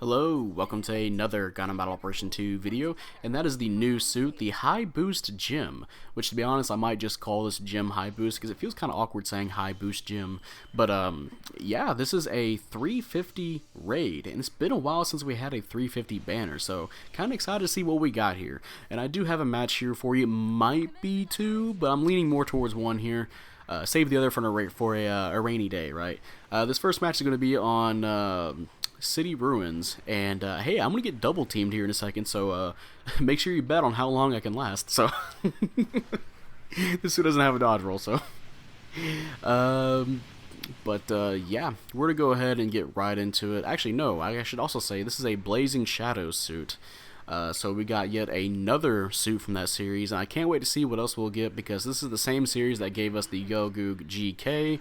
Hello, welcome to another Gundam Battle Operation 2 video, and that is the new suit, the High Boost Gym, which to be honest I might just call this Gym High Boost because it feels kind of awkward saying High Boost Gym, but yeah, this is a 350 raid, and it's been a while since we had a 350 banner, so kind of excited to see what we got here, and I do have a match here for you. It might be two, but I'm leaning more towards one here. Save the other for a rainy day, right? This first match is going to be on City Ruins, and hey, I'm gonna get double teamed here in a second, so make sure you bet on how long I can last. So this suit doesn't have a dodge roll, so yeah, we're gonna go ahead and get right into it. Actually, no, I should also say this is a Blazing Shadows suit. So we got yet another suit from that series, and I can't wait to see what else we'll get, because this is the same series that gave us the Gelgoog GK,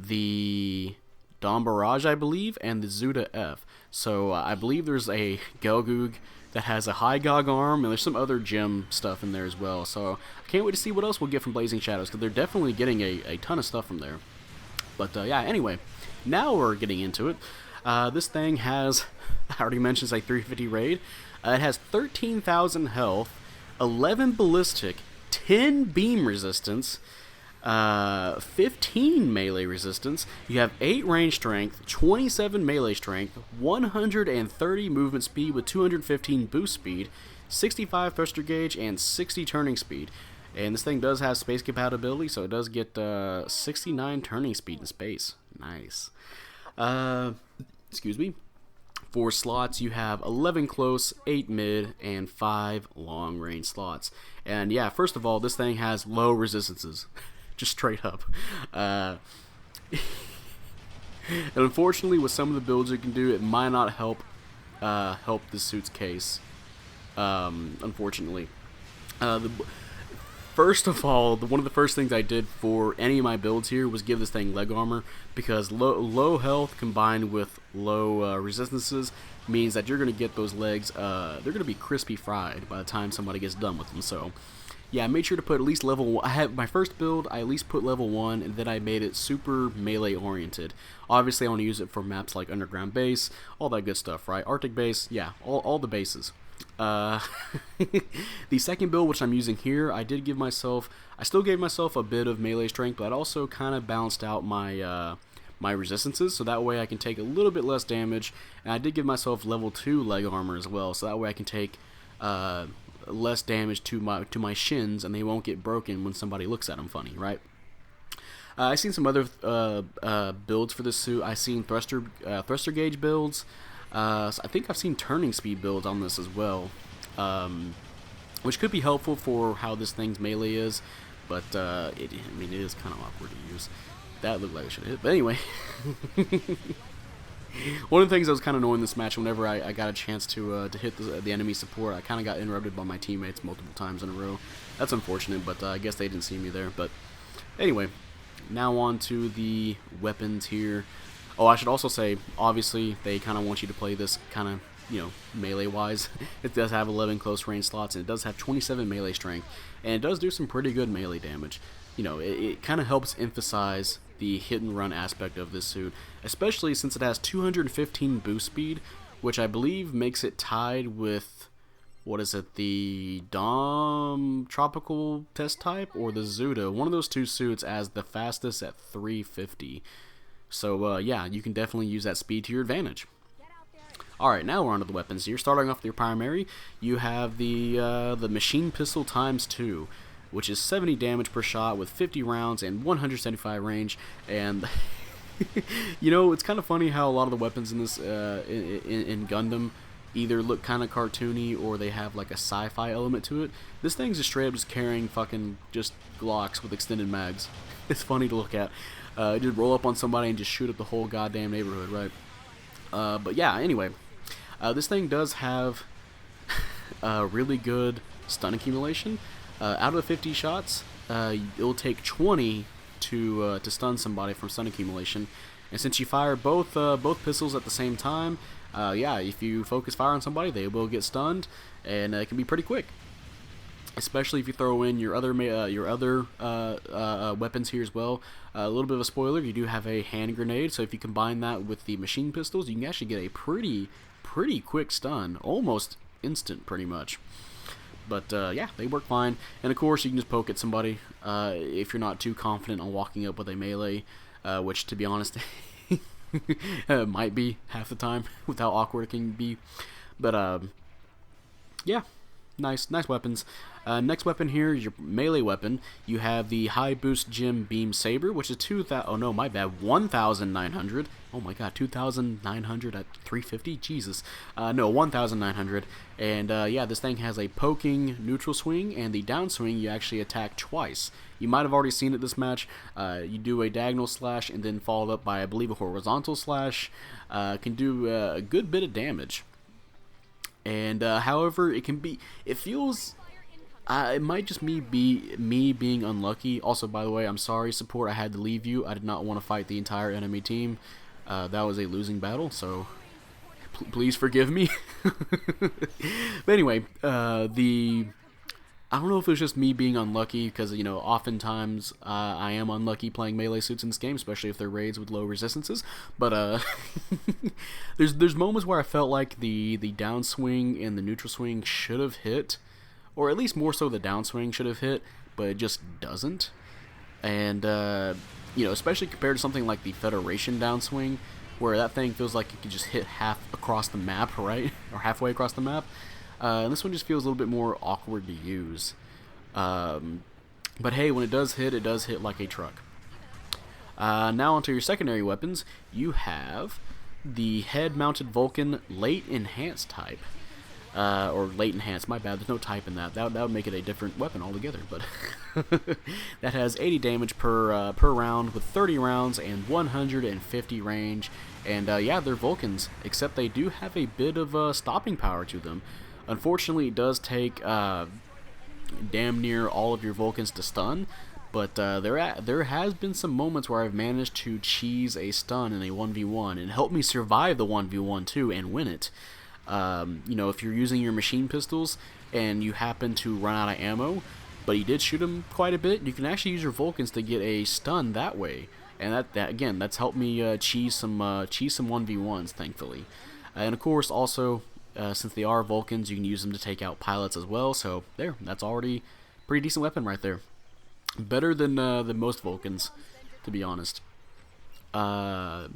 the Dawn Barrage, I believe, and the Zuda F. So I believe there's a Gelgoog that has a high Gog arm, and there's some other gem stuff in there as well. So I can't wait to see what else we'll get from Blazing Shadows, because they're definitely getting a ton of stuff from there. But yeah, anyway, now we're getting into it. This thing has, I already mentioned, it's a 350 raid. It has 13,000 health, 11 ballistic, 10 beam resistance, 15 melee resistance. You have 8 range strength, 27 melee strength, 130 movement speed with 215 boost speed, 65 thruster gauge, and 60 turning speed. And this thing does have space compatibility, so it does get 69 turning speed in space. Nice. Excuse me. 4 slots, you have 11 close, 8 mid, and 5 long range slots. And yeah, first of all, this thing has low resistances. Just straight up. And unfortunately, with some of the builds you can do, it might not help this suit's case. Unfortunately. First of all, one of the first things I did for any of my builds here was give this thing leg armor, because low health combined with low resistances means that you're going to get those legs, they're going to be crispy fried by the time somebody gets done with them. So yeah, I made sure to put at least level 1. I had my first build, I at least put level 1, and then I made it super melee oriented. Obviously, I want to use it for maps like Underground Base, all that good stuff, right? Arctic Base, yeah, all the bases. The second build, which I'm using here, I still gave myself a bit of melee strength, but I also kind of balanced out my my resistances, so that way I can take a little bit less damage, and I did give myself level 2 leg armor as well, so that way I can take less damage to my shins, and they won't get broken when somebody looks at them funny, right? I've seen some other builds for this suit. I've seen thruster gauge builds. So I think I've seen turning speed builds on this as well, which could be helpful for how this thing's melee is, but it is kind of awkward to use. That looked like I should have hit, but anyway. One of the things that was kind of annoying this match, whenever I got a chance to hit the enemy support, I kind of got interrupted by my teammates multiple times in a row. That's unfortunate, but I guess they didn't see me there. But anyway, now on to the weapons here. Oh, I should also say, obviously, they kind of want you to play this kind of, melee-wise. It does have 11 close range slots, and it does have 27 melee strength, and it does do some pretty good melee damage. It kind of helps emphasize the hit-and-run aspect of this suit, especially since it has 215 boost speed, which I believe makes it tied with, what is it, the Dom Tropical Test Type, or the Zuda, one of those two suits, as the fastest at 350. So, yeah, you can definitely use that speed to your advantage. Alright, now we're on to the weapons here. Starting off with your primary, you have the Machine Pistol ×2, which is 70 damage per shot with 50 rounds and 175 range. And, it's kind of funny how a lot of the weapons in this, in Gundam, either look kind of cartoony or they have like a sci-fi element to it. This thing's just straight up just carrying fucking just Glocks with extended mags. It's funny to look at. Just roll up on somebody and just shoot up the whole goddamn neighborhood, right? But yeah, anyway, this thing does have really good stun accumulation. Out of 50 shots, it'll take 20 to stun somebody from stun accumulation. And since you fire both pistols at the same time, yeah, if you focus fire on somebody, they will get stunned, and it can be pretty quick. especially if you throw in your other weapons here as well. A little bit of a spoiler: you do have a hand grenade, so if you combine that with the machine pistols, you can actually get a pretty quick stun, almost instant, pretty much. But yeah, they work fine, and of course you can just poke at somebody if you're not too confident on walking up with a melee, which, to be honest, might be half the time with how awkward it can be. But yeah, nice weapons. Next weapon here is your melee weapon. You have the high boost gem beam saber, which is 2,000. Oh no, my bad. 1,900. Oh my god, 2,900 at 350. Jesus. No, 1,900. And yeah, this thing has a poking neutral swing, and the down swing you actually attack twice. You might have already seen it this match. You do a diagonal slash and then followed up by, I believe, a horizontal slash. Can do a good bit of damage. And however, it feels. It might just be me being unlucky. Also, by the way, I'm sorry, support. I had to leave you. I did not want to fight the entire enemy team. That was a losing battle, so please forgive me. But anyway, I don't know if it was just me being unlucky, because, you know, oftentimes I am unlucky playing melee suits in this game, especially if they're raids with low resistances. But there's moments where I felt like the downswing and the neutral swing should have hit, or at least more so the downswing should have hit, but it just doesn't. And you know, especially compared to something like the Federation downswing, where that thing feels like it could just hit half across the map, right, or halfway across the map. And this one just feels a little bit more awkward to use. But hey, when it does hit like a truck. Now onto your secondary weapons. You have the head-mounted Vulcan late enhanced type. Or late enhanced, my bad, there's no type in that. That would make it a different weapon altogether. But that has 80 damage per round with 30 rounds and 150 range. And yeah, they're Vulcans, except they do have a bit of stopping power to them. Unfortunately, it does take damn near all of your Vulcans to stun, but there has been some moments where I've managed to cheese a stun in a 1v1 and help me survive the 1v1 too and win it. You know, if you're using your machine pistols and you happen to run out of ammo, but you did shoot them quite a bit, you can actually use your Vulcans to get a stun that way. And that again, that's helped me cheese some 1v1s, thankfully. And of course, also, since they are Vulcans, you can use them to take out pilots as well. So there, that's already a pretty decent weapon right there. Better than most Vulcans, to be honest. Yeah,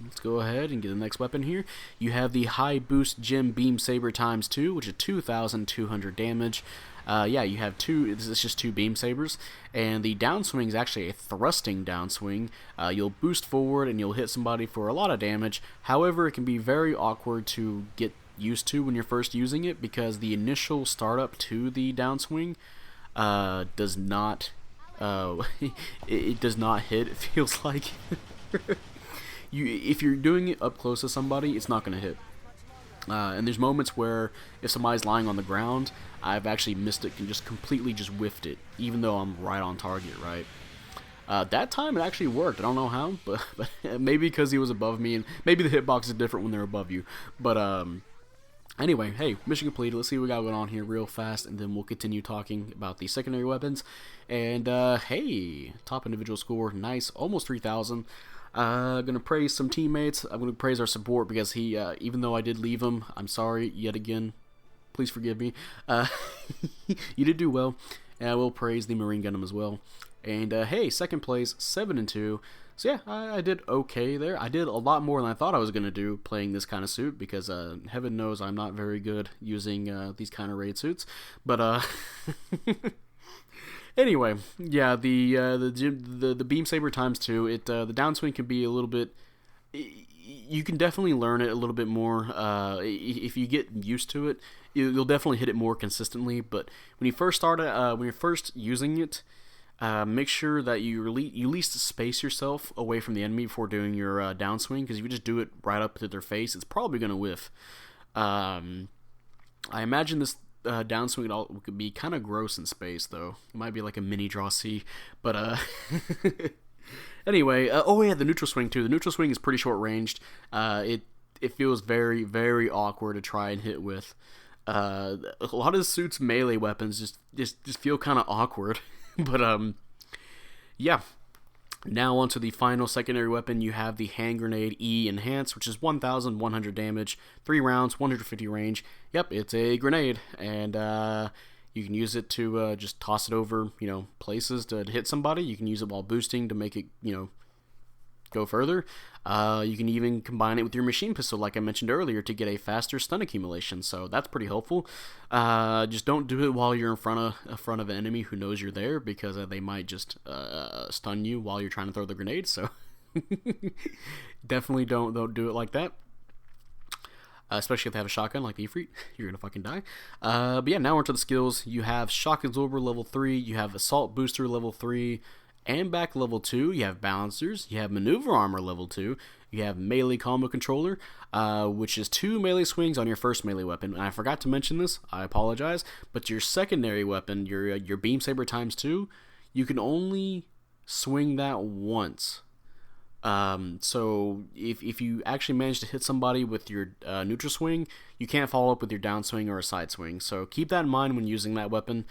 let's go ahead and get the next weapon here. You have the high boost gem beam saber times 2, which is 2,200 damage. Yeah, you have this is just 2 beam sabers, and the downswing is actually a thrusting downswing. You'll boost forward and you'll hit somebody for a lot of damage. However, it can be very awkward to get used to when you're first using it, because the initial startup to the downswing does not it does not hit. It feels like if you're doing it up close to somebody, it's not going to hit. And there's moments where if somebody's lying on the ground, I've actually missed it and just completely just whiffed it, even though I'm right on target, right? That time it actually worked. I don't know how, but maybe because he was above me, and maybe the hitbox is different when they're above you. But anyway, hey, mission completed. Let's see what we got going on here real fast, and then we'll continue talking about the secondary weapons. And hey, top individual score, nice, almost 3,000. Gonna praise some teammates. I'm gonna praise our support, because he, even though I did leave him, I'm sorry yet again. Please forgive me. You did do well, and I will praise the Marine Gundam as well. And hey, second place, 7-2. So yeah, I did okay there. I did a lot more than I thought I was gonna do playing this kind of suit, because heaven knows I'm not very good using these kind of raid suits. But anyway, yeah, the beam saber times 2. The downswing can be a little bit. You can definitely learn it a little bit more. If you get used to it, you'll definitely hit it more consistently. But when you first start, when you're first using it, make sure that you at least space yourself away from the enemy before doing your downswing, because if you just do it right up to their face, it's probably gonna whiff. I imagine this downswing could be kind of gross in space, though. It might be like a mini draw C, but anyway, oh yeah, the neutral swing too. The neutral swing is pretty short ranged. It feels very, very awkward to try and hit with. A lot of suits melee weapons just feel kind of awkward. But yeah. Now onto the final secondary weapon, you have the hand grenade E enhanced, which is 1,100 damage, 3 rounds, 150 range. Yep, it's a grenade, and you can use it to just toss it over, places to hit somebody. You can use it while boosting to make it, go further. You can even combine it with your machine pistol, like I mentioned earlier, to get a faster stun accumulation. So that's pretty helpful. Just don't do it while you're in front of an enemy who knows you're there, because they might just stun you while you're trying to throw the grenade. So definitely don't do it like that. Especially if they have a shotgun like the Ifrit, you're gonna fucking die. But yeah, now we're to the skills. You have Shock Absorber level 3. You have Assault Booster level 3. And back level 2, you have Balancers, you have Maneuver Armor level 2, you have Melee Combo Controller, which is 2 melee swings on your first melee weapon. And I forgot to mention this, I apologize, but your secondary weapon, your Beam Saber times 2, you can only swing that once. So if you actually manage to hit somebody with your neutral swing, you can't follow up with your down swing or a side swing. So keep that in mind when using that weapon.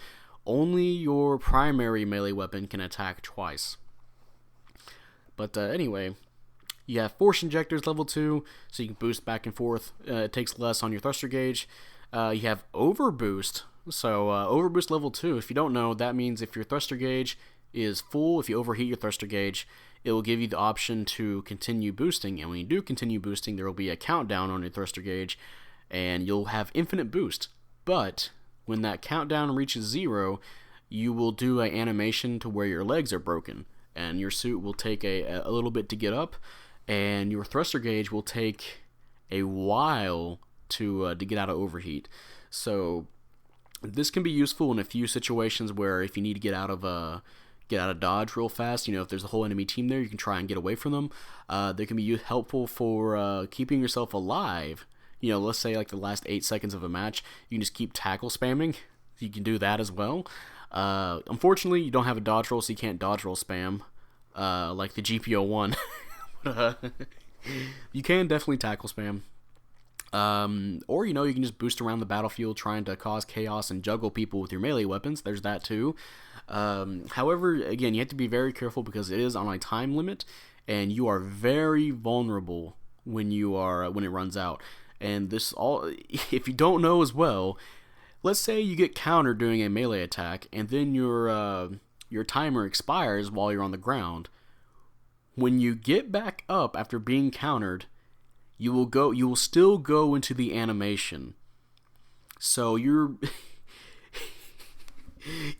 Only your primary melee weapon can attack twice. But anyway, you have Force Injectors level 2, so you can boost back and forth. It takes less on your thruster gauge. You have Overboost. So Overboost level 2, if you don't know, that means if your thruster gauge is full, if you overheat your thruster gauge, it will give you the option to continue boosting. And when you do continue boosting, there will be a countdown on your thruster gauge, and you'll have infinite boost. But when that countdown reaches 0, you will do an animation to where your legs are broken, and your suit will take a little bit to get up, and your thruster gauge will take a while to get out of overheat. So this can be useful in a few situations where if you need to get out of dodge real fast, if there's a whole enemy team there, you can try and get away from them. They can be helpful for keeping yourself alive. Let's say like the last 8 seconds of a match, you can just keep tackle spamming. You can do that as well. Unfortunately, you don't have a dodge roll, so you can't dodge roll spam like the GPO1. You can definitely tackle spam. Or, you can just boost around the battlefield trying to cause chaos and juggle people with your melee weapons. There's that too. However, again, you have to be very careful because it is on a time limit, and you are very vulnerable when it runs out. And this all, if you don't know as well, let's say you get countered doing a melee attack, and then your timer expires while you're on the ground. When you get back up after being countered, you will still go into the animation. So you're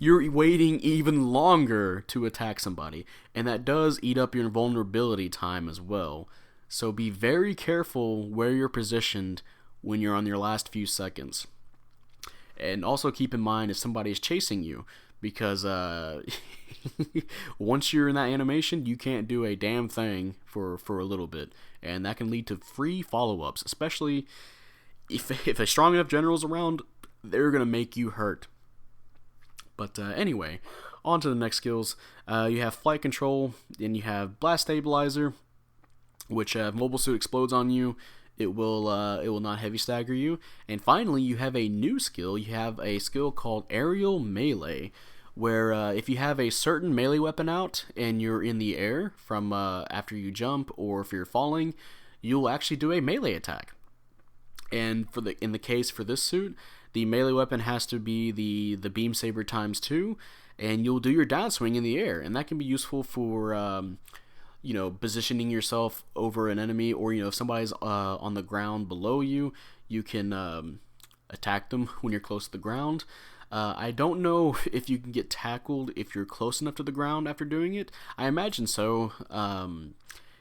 waiting even longer to attack somebody, and that does eat up your vulnerability time as well. So be very careful where you're positioned when you're on your last few seconds. And also keep in mind if somebody is chasing you, because once you're in that animation, you can't do a damn thing for a little bit. And that can lead to free follow-ups, especially if a strong enough general's around, they're going to make you hurt. But anyway, on to the next skills. You have Flight Control, and you have Blast Stabilizer, which if Mobile Suit explodes on you, it will not heavy stagger you. And finally, you have a new skill. You have a skill called Aerial Melee, where if you have a certain melee weapon out and you're in the air from after you jump, or if you're falling, you'll actually do a melee attack. And in the case for this suit, the melee weapon has to be the Beam Saber times 2, and you'll do your downswing in the air, and that can be useful for positioning yourself over an enemy, or if somebody's on the ground below you, you can attack them when you're close to the ground. I don't know if you can get tackled if you're close enough to the ground after doing it. I imagine so.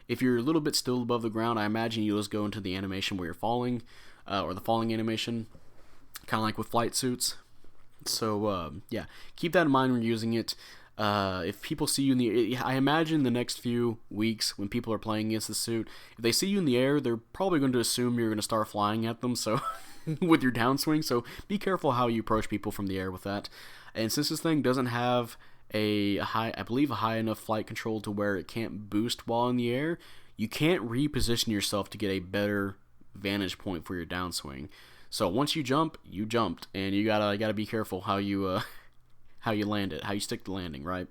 If you're a little bit still above the ground, I imagine you'll just go into the animation where you're falling, or the falling animation, kind of like with flight suits. So yeah, keep that in mind when you're using it. If people see you in the, I imagine the next few weeks when people are playing against the suit, if they see you in the air, they're probably going to assume you're going to start flying at them. So with your downswing, so be careful how you approach people from the air with that. And since this thing doesn't have a high enough flight control to where it can't boost while in the air, you can't reposition yourself to get a better vantage point for your downswing. So once you jump, you jumped, and you gotta be careful how you how you land it, how you stick the landing, right?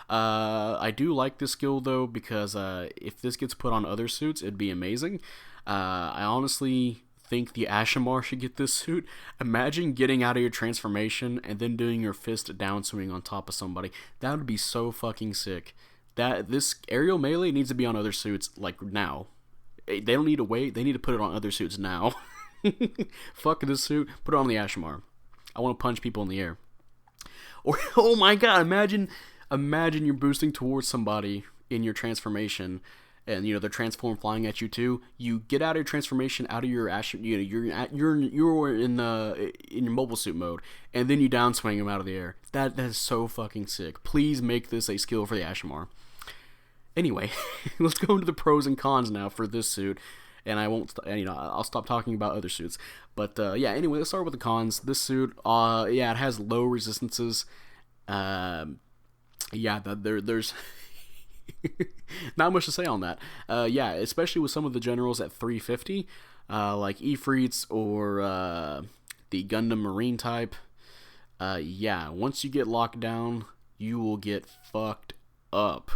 I do like this skill though because if this gets put on other suits, it'd be amazing. I honestly think the Ashamar should get this suit. Imagine getting out of your transformation and then doing your fist downswing on top of somebody. That would be so fucking sick. This aerial melee needs to be on other suits like now. They don't need to wait. They need to put it on other suits now. Fuck this suit. Put it on the Ashamar. I want to punch people in the air. Or oh my god, imagine you're boosting towards somebody in your transformation, and they're transformed flying at you too. You get out of your transformation, out of your you're in your mobile suit mode, and then you downswing them out of the air. That is so fucking sick. Please make this a skill for the Ashamar. Anyway, let's go into the pros and cons now for this suit, and I won't. I'll stop talking about other suits. But yeah, anyway, let's start with the cons. This suit, it has low resistances. There's not much to say on that. Especially with some of the generals at 350, like Ifrits or the Gundam Marine type. Once you get locked down, you will get fucked up.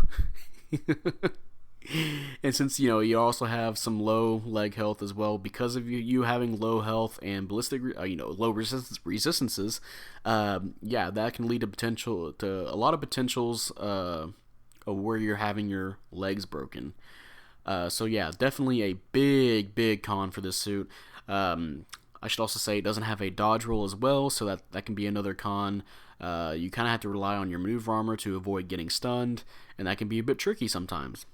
And since you also have some low leg health as well, because of you having low health and ballistic low resistances, that can lead to a lot of potentials of where you're having your legs broken. Definitely a big con for this suit. I should also say it doesn't have a dodge roll as well, so that can be another con. You kind of have to rely on your maneuver armor to avoid getting stunned, and that can be a bit tricky sometimes.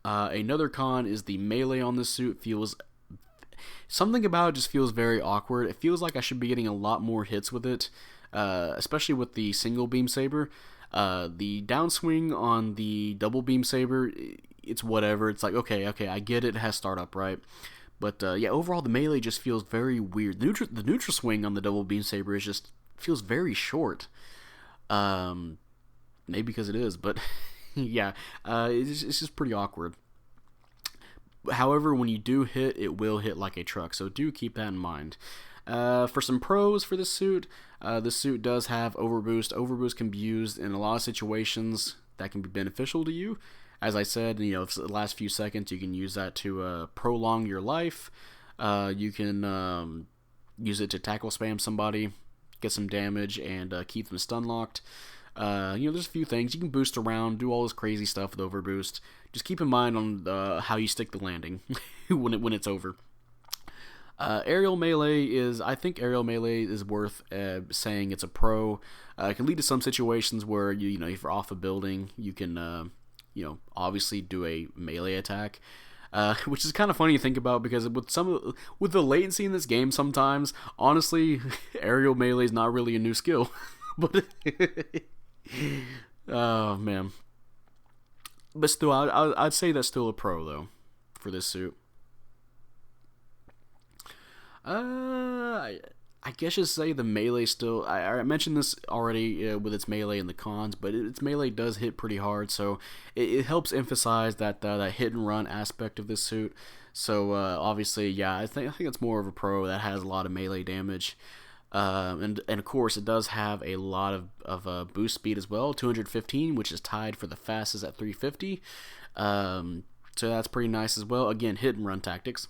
Another con is the melee on this suit something about it just feels very awkward. It feels like I should be getting a lot more hits with it, especially with the single beam saber. The downswing on the double beam saber, it's whatever. It's like, okay, I get it. It has startup, right? But overall the melee just feels very weird. The neutral swing on the double beam saber feels very short. Maybe because it is, but it's just pretty awkward. However, when you do hit, it will hit like a truck, so do keep that in mind. For some pros for this suit does have overboost. Overboost can be used in a lot of situations that can be beneficial to you. As I said, if the last few seconds, you can use that to prolong your life. You can use it to tackle spam somebody, get some damage, and keep them stun locked. There's a few things. You can boost around, do all this crazy stuff with overboost. Just keep in mind on how you stick the landing when it's over. Aerial melee is worth saying it's a pro. It can lead to some situations where if you're off a building, you can obviously do a melee attack. Which is kind of funny to think about because with the latency in this game, sometimes honestly, aerial melee is not really a new skill, but oh man. But still, I'd say that's still a pro though for this suit. I guess you say the melee still. I mentioned this already with its melee and the cons, but its melee does hit pretty hard, so it helps emphasize that hit and run aspect of this suit. So obviously, I think it's more of a pro that has a lot of melee damage, and of course it does have a lot of boost speed as well, 215, which is tied for the fastest at 350. So that's pretty nice as well. Again, hit and run tactics.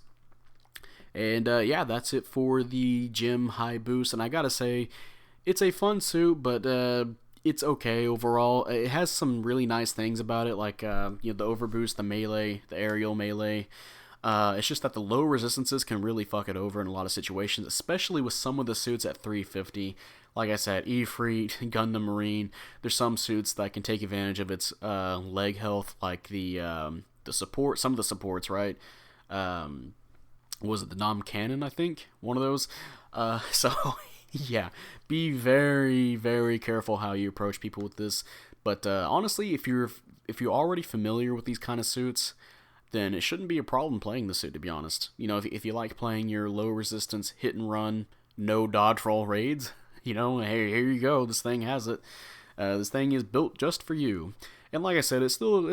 And that's it for the gym high boost. And I gotta say, it's a fun suit, but it's okay overall. It has some really nice things about it, like the overboost, the melee, the aerial melee. It's just that the low resistances can really fuck it over in a lot of situations, especially with some of the suits at 350. Like I said, Ifrit, Gundam Marine. There's some suits that can take advantage of its leg health, like the support. Some of the supports, right? Was it the Nam Cannon, I think? One of those. So, yeah. Be very, very careful how you approach people with this. But honestly, if you're already familiar with these kind of suits, then it shouldn't be a problem playing the suit, to be honest. If you like playing your low resistance, hit and run, no dodge roll raids, hey, here you go. This thing has it. This thing is built just for you. And like I said, it's still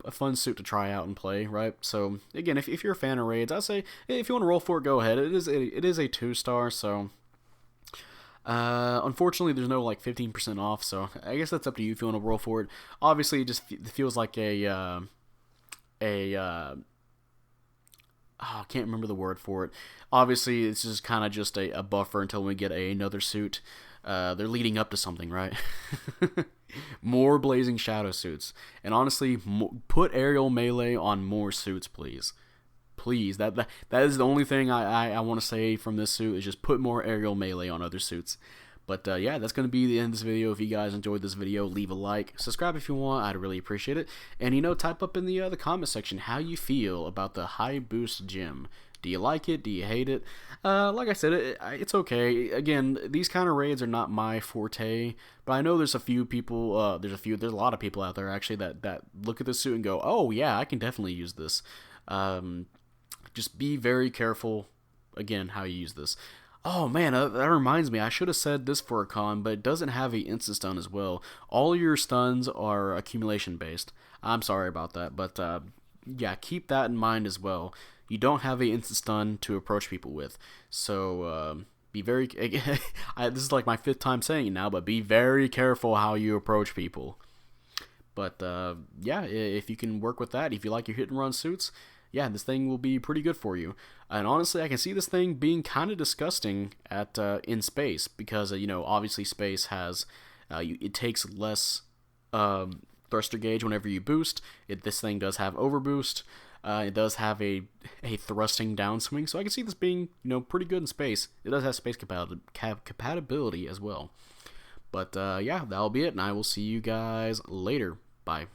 a fun suit to try out and play, right? So again, if you're a fan of raids, I say if you want to roll for it, go ahead. It is a 2-star, so unfortunately, there's no like 15% off, so I guess that's up to you if you want to roll for it. Obviously, it just feels like a I can't remember the word for it. Obviously, it's just kind of just a buffer until we get another suit. They're leading up to something, right? More Blazing Shadow suits, and honestly, put aerial melee on more suits, please. Please, that is the only thing I want to say from this suit is just put more aerial melee on other suits. But yeah, that's going to be the end of this video. If you guys enjoyed this video, leave a like, subscribe if you want. I'd really appreciate it. And type up in the comment section how you feel about the high boost gem. Do you like it? Do you hate it? Like I said, it's okay. Again, these kind of raids are not my forte, but I know there's a few people. There's a lot of people out there actually that look at this suit and go, "Oh yeah, I can definitely use this." Just be very careful. Again, how you use this. Oh man, that reminds me. I should have said this for a con, but it doesn't have a instant stun as well. All your stuns are accumulation based. I'm sorry about that, but yeah, keep that in mind as well. You don't have a instant stun to approach people with, so be very. This is like my 5th time saying it now, but be very careful how you approach people. But yeah, if you can work with that, if you like your hit and run suits, yeah, this thing will be pretty good for you. And honestly, I can see this thing being kind of disgusting at in space because obviously space has it takes less thruster gauge whenever you boost. This thing does have overboost. It does have a thrusting downswing, so I can see this being pretty good in space. It does have space compatibility as well. But yeah, that'll be it, and I will see you guys later. Bye.